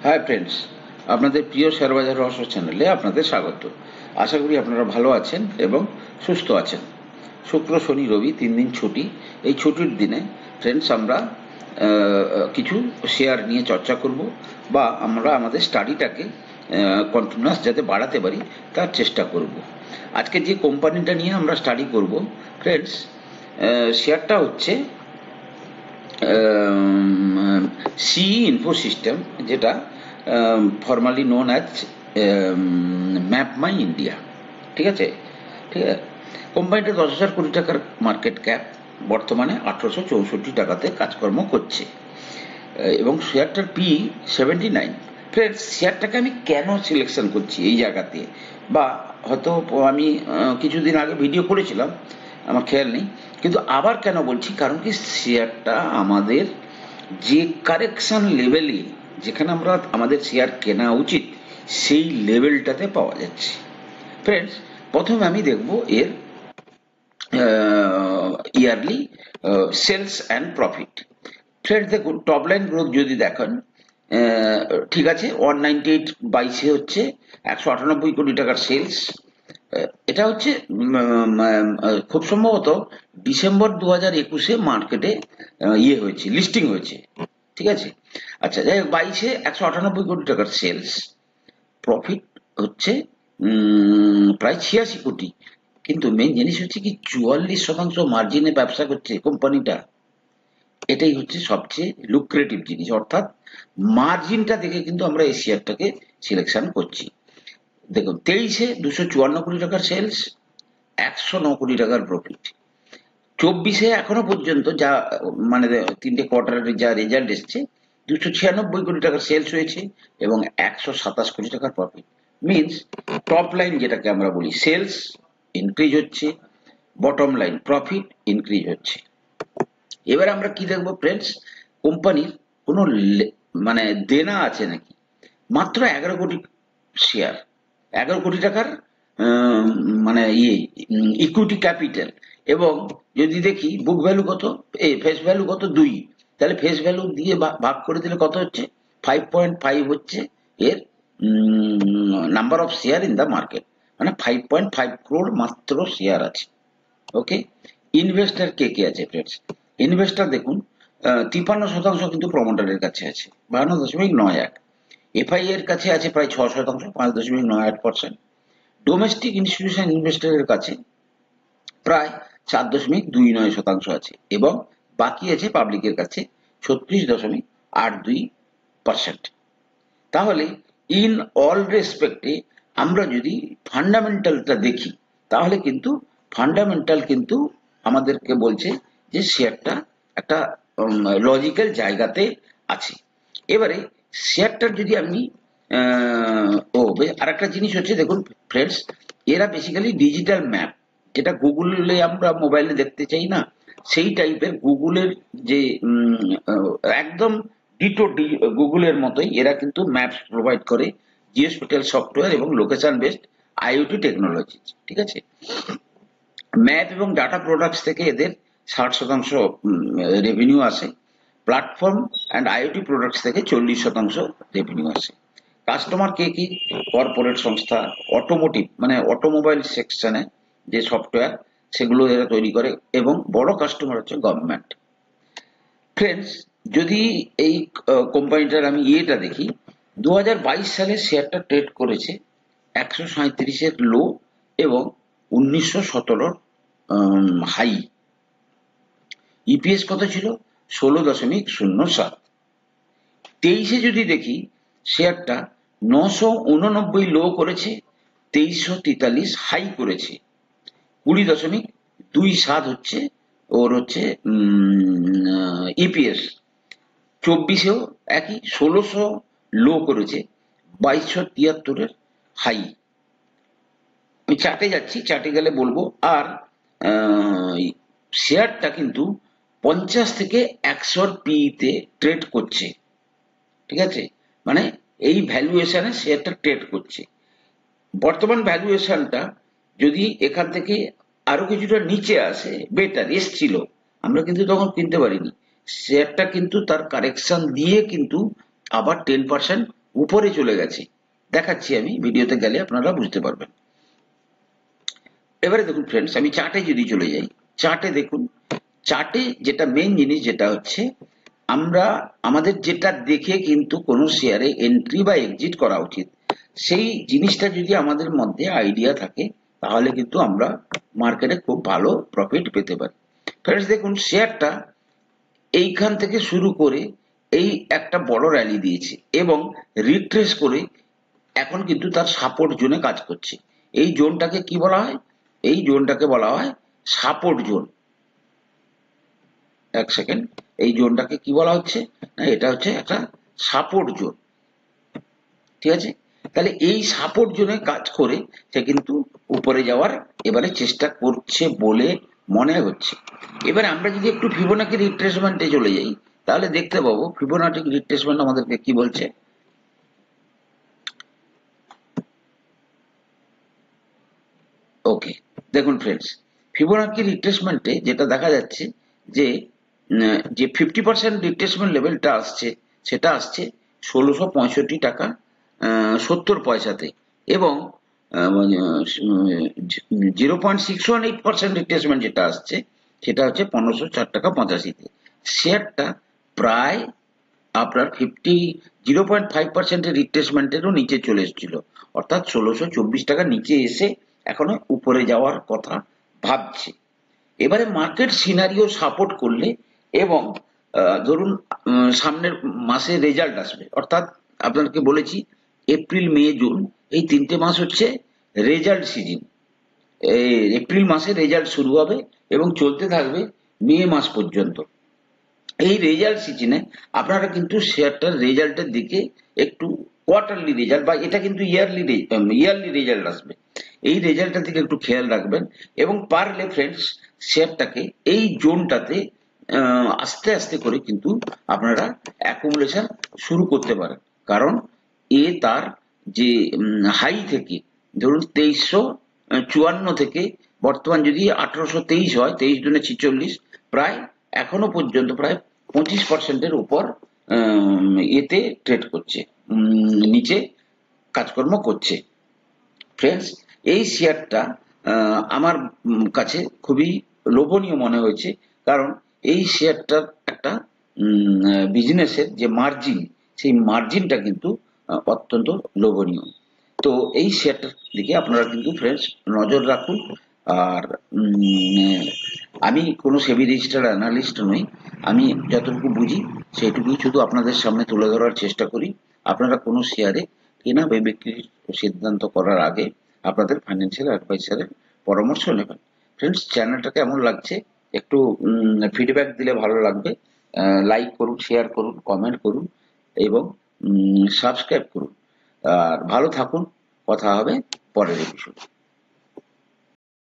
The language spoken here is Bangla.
হাই ফ্রেন্ডস, আপনাদের প্রিয় শেয়ার বাজার রহস্য চ্যানেলে আপনাদের স্বাগত। আশা করি আপনারা ভালো আছেন এবং সুস্থ আছেন। শুক্র, শনি, রবি 3 দিন ছুটি। এই ছুটির দিনে ফ্রেন্ডস আমরা কিছু শেয়ার নিয়ে চর্চা করব বা আমরা আমাদের স্টাডিটাকে কন্টিনিউয়াস যাতে বাড়াতে পারি তার চেষ্টা করব। আজকে যে কোম্পানিটা নিয়ে আমরা স্টাডি করব ফ্রেন্ডস, শেয়ারটা হচ্ছে সিই ইনফো সিস্টেম, যেটা formally known as map my India. ঠিক আছে, ঠিক আছে। কোম্পানিটা 10,000 কোটি টাকার মার্কেট ক্যাপ, বর্তমানে 1864 টাকাতে কাজকর্ম করছে এবং শেয়ারটার পি 79। ফ্রেন্ডস, শেয়ারটাকে আমি কেন সিলেকশন করছি এই জায়গাতে, বা হয়তো আমি কিছুদিন আগে ভিডিও করেছিলাম, আমার খেয়াল নেই, কিন্তু আবার কেন বলছি, কারণ কি শেয়ারটা আমাদের যে কারেকশন লেভেলে, যেখানে আমরা আমাদের শেয়ার কেনা উচিত, সেই লেভেলটাতে পাওয়া যাচ্ছে। ফ্রেন্ডস, প্রথমে আমি দেখব এর yearly sales and profit. Friends দেখুন, টপ লাইন গ্রোথ যদি দেখেন, ঠিক আছে, 198 হচ্ছে 198 কোটি টাকার সেলস। এটা হচ্ছে খুব সম্ভবত ডিসেম্বর 2021 মার্কেটে হয়েছে, লিস্টিং হয়েছে। ঠিক আছে, আচ্ছা, যাই হোক, 198 কোটি টাকার সেলস। প্রফিট হচ্ছে প্রায় 86 কোটি। কিন্তু মেন জিনিস হচ্ছে কি, 44% মার্জিনে ব্যবসা করছে কোম্পানিটা। এটাই হচ্ছে সবচেয়ে লুক্রেটিভ জিনিস, অর্থাৎ মার্জিনটা দেখে কিন্তু আমরা এই শেয়ারটাকে সিলেকশন করছি। দেখুন, 23-এ 254 কোটি টাকার সেলস, 109 কোটি টাকার প্রফিট। 24-এ এখনো পর্যন্ত যা মানে 3টে কোয়ার্টারের যা রেজাল্ট এসছে, 296 কোটি টাকার সেলস হয়েছে এবং 127 কোটি টাকার প্রফিট। মিনস টপ লাইন যেটাকে আমরা বলি সেলস ইনক্রিজ হচ্ছে, বটম লাইন প্রফিট ইনক্রিজ হচ্ছে। এবার আমরা কি দেখবো ফ্রেন্ডস, কোম্পানির কোনো মানে দেনা আছে নাকি। মাত্র 11 কোটি শেয়ার, 11 কোটি টাকার মানে ইকুইটি ক্যাপিটাল, এবং যদি দেখি বুক ভ্যালু কত, ফেস ভ্যালু কত, 2। তাহলে ফেস ভ্যালু দিয়ে ভাগ করে দিলে কত হচ্ছে, 5.5 হচ্ছে এর number of share in the market, মানে 5.5 crore মাত্র শেয়ার আছে। ওকে, ইনভেস্টার কে কে আছে ফ্রেন্ডস? ইনভেস্টার দেখুন, 53% কিন্তু প্রমোটারের কাছে আছে, 52.91। এফআই এর কাছে আছে প্রায় 6%, 5.98%। ডোমেস্টিক ইনস্টিটিউশন ইনভেস্টরের কাছে প্রায় 4.29% আছে, এবং বাকি আছে পাবলিকের কাছে 36.82%। তাহলে ইন অল রেসপেক্টে আমরা যদি ফান্ডামেন্টালটা দেখি, তাহলে কিন্তু ফান্ডামেন্টাল কিন্তু আমাদেরকে বলছে যে শেয়ারটা একটা লজিক্যাল জায়গাতে আছে। এবারে শেয়ারটার যদি আমি আর একটা জিনিস হচ্ছে, দেখুন ফ্রেন্ডস, এরা বেসিক্যালি ডিজিটাল ম্যাপ, যেটা গুগলে আমরা মোবাইলে দেখতে চাই না, সেই টাইপের গুগলের যে একদম ডিটো গুগলের মতোই এরা কিন্তু ম্যাপস প্রোভাইড করে, জিওস্পেটিয়াল সফটওয়্যার এবং লোকেশন বেসড আইওটি টেকনোলজি। ঠিক আছে, ম্যাপ এবং ডাটা প্রোডাক্টস থেকে এদের 60% রেভিনিউ আসে, প্ল্যাটফর্ম অ্যান্ড আইওটি প্রোডাক্টস থেকে 40% রেভিনিউ আসে। কাস্টমার কে কি, কর্পোরেট সংস্থা, অটোমোটিভ মানে অটোমোবাইল সেকশনে যে সফটওয়্যার সেগুলো এরা তৈরি করে, এবং বড় কাস্টমার হচ্ছে গভর্নমেন্ট। ফ্রেন্ডস, যদি এই কোম্পানিটার আমি ইয়েটা দেখি, 2022 সালে শেয়ারটা ট্রেড করেছে 137-এর লো এবং 1917-র হাই। ইপিএস কত ছিল, 16.07। 23-এ যদি দেখি, শেয়ারটা 989 লো করেছে, 2343 হাই করেছে, 20.27 হচ্ছে ওর হচ্ছে ইপিএস। 24-এও একই, 1600 লো করেছে, 2273-এর হাই। আমি চার্টে যাচ্ছি, চার্টে গেলে বলবো। আর শেয়ারটা কিন্তু 50 থেকে 100 পিতে ট্রেড করছে। ঠিক আছে, মানে এই ভ্যালুয়েশনে শেয়ারটা ট্রেড করছে। বর্তমান ভ্যালুয়েশনটা যদি এখান থেকে আরো কিছুটা নিচে আসে, বেটার এসছিল, আমরা কিন্তু তখন কিনতে পারিনি। শেয়ারটা কিন্তু তার কারেকশন দিয়ে কিন্তু আবার 10% উপরে চলে গেছে, দেখাচ্ছি আমি, ভিডিওতে গেলে আপনারা বুঝতে পারবেন। এবারে দেখুন ফ্রেন্ডস, আমি চার্টে যদি চলে যাই, চার্টে দেখুন, চার্টে যেটা মেইন জিনিস যেটা হচ্ছে, আমরা আমাদের যেটা দেখে কিন্তু কোনো শেয়ারে এন্ট্রি বা এক্সিট করা উচিত, সেই জিনিসটা যদি আমাদের মধ্যে আইডিয়া থাকে, তাহলে কিন্তু আমরা মার্কেটে খুব ভালো প্রফিট পেতে পারি। ফ্রেন্ডস দেখুন, শেয়ারটা এইখান থেকে শুরু করে এই একটা বড় র্যালি দিয়েছে এবং রিট্রেস করে এখন কিন্তু তার সাপোর্ট জোনে কাজ করছে। এই জোনটাকে কি বলা হয়? এই জোনটাকে বলা হয় সাপোর্ট জোন। এক সেকেন্ড, এই জোনটাকে কি বলা হচ্ছে? না, এটা হচ্ছে একটা সাপোর্ট জোন, ঠিক আছে? তাহলে এই সাপোর্ট জোনে কাজ করে সে কিন্তু উপরে যাওয়ার এবারে চেষ্টা করছে বলে মনে হচ্ছে। এবারে আমরা যদি একটু ফিবোনাকি রিট্রেসমেন্টে চলে যাই, তাহলে দেখতে পাবো ফিবোনাকি রিট্রেসমেন্ট আমাদেরকে কি বলছে। ওকে, দেখুন ফ্রেন্ডস, ফিবোনাকি রিট্রেসমেন্টে যেটা দেখা যাচ্ছে যে যে 50% রিট্রেসমেন্ট লেভেলটা আসছে, সেটা আসছে 1665 টাকা 70 পয়সাতে, এবং 0.618% রিট্রেসমেন্ট যেটা আসছে সেটা হচ্ছে 1504 টাকা 85-তে। শেয়ারটা প্রায় আপনার 0.5% রিট্রেসমেন্টেরও নিচে চলে এসেছিল, অর্থাৎ 1624 টাকা নিচে এসে এখনো উপরে যাওয়ার কথা ভাবছে। এবারে মার্কেট সিনারিও সাপোর্ট করলে এবং ধরুন সামনের মাসে রেজাল্ট আসবে, অর্থাৎ আপনাকে বলেছি এপ্রিল মে জুন এই 3টে মাস হচ্ছে রেজাল্ট সিজন। এপ্রিল মাসে রেজাল্ট শুরু হবে এবং চলতে থাকবে মে মাস পর্যন্ত। এই রেজাল্ট সিজনে আপনারা কিন্তু শেয়ারটার রেজাল্টের দিকে একটু, কোয়ার্টারলি রেজাল্ট বা এটা কিন্তু ইয়ারলি রেজাল্ট আসবে, এই রেজাল্টের দিকে একটু খেয়াল রাখবেন এবং পারলে ফ্রেন্ডস শেয়ারটাকে এই জোনটাতে আস্তে আস্তে করে কিন্তু আপনারা অ্যাকুমুলেশন শুরু করতে পারেন। কারণ তার যে হাই থেকে ধরুন 2354 থেকে বর্তমান যদি 1823 হয়, 23×46 প্রায় এখনো পর্যন্ত প্রায় 25%-এর উপর এতে ট্রেড করছে, নিচে কাজকর্ম করছে। ফ্রেন্ডস, এই শেয়ারটা আমার কাছে খুবই লোভনীয় মনে হয়েছে, কারণ এই শেয়ারটার একটা বিজনেসের যে মার্জিন, সেই মার্জিনটা কিন্তু অত্যন্ত লোভনীয়। তো এই শেয়ারটার দিকে আপনারা কিন্তু ফ্রেন্ডস নজর রাখুন। আর আমি কোনো সেবি রেজিস্টার্ড অ্যানালিস্ট নই, আমি যতটুকু বুঝি সেইটুকুই শুধু আপনাদের সামনে তুলে ধরার চেষ্টা করি। আপনারা কোনো শেয়ারে কেনা বা বিক্রির সিদ্ধান্ত করার আগে আপনাদের ফাইন্যান্সিয়াল অ্যাডভাইসারের পরামর্শ নেবেন। ফ্রেন্ডস, চ্যানেলটা কেমন লাগছে একটু ফিডব্যাক দিলে ভালো লাগবে। লাইক করুন, শেয়ার করুন, কমেন্ট করুন এবং সাবস্ক্রাইব করুন। আর ভালো থাকুন, কথা হবে পরের এপিসোডে।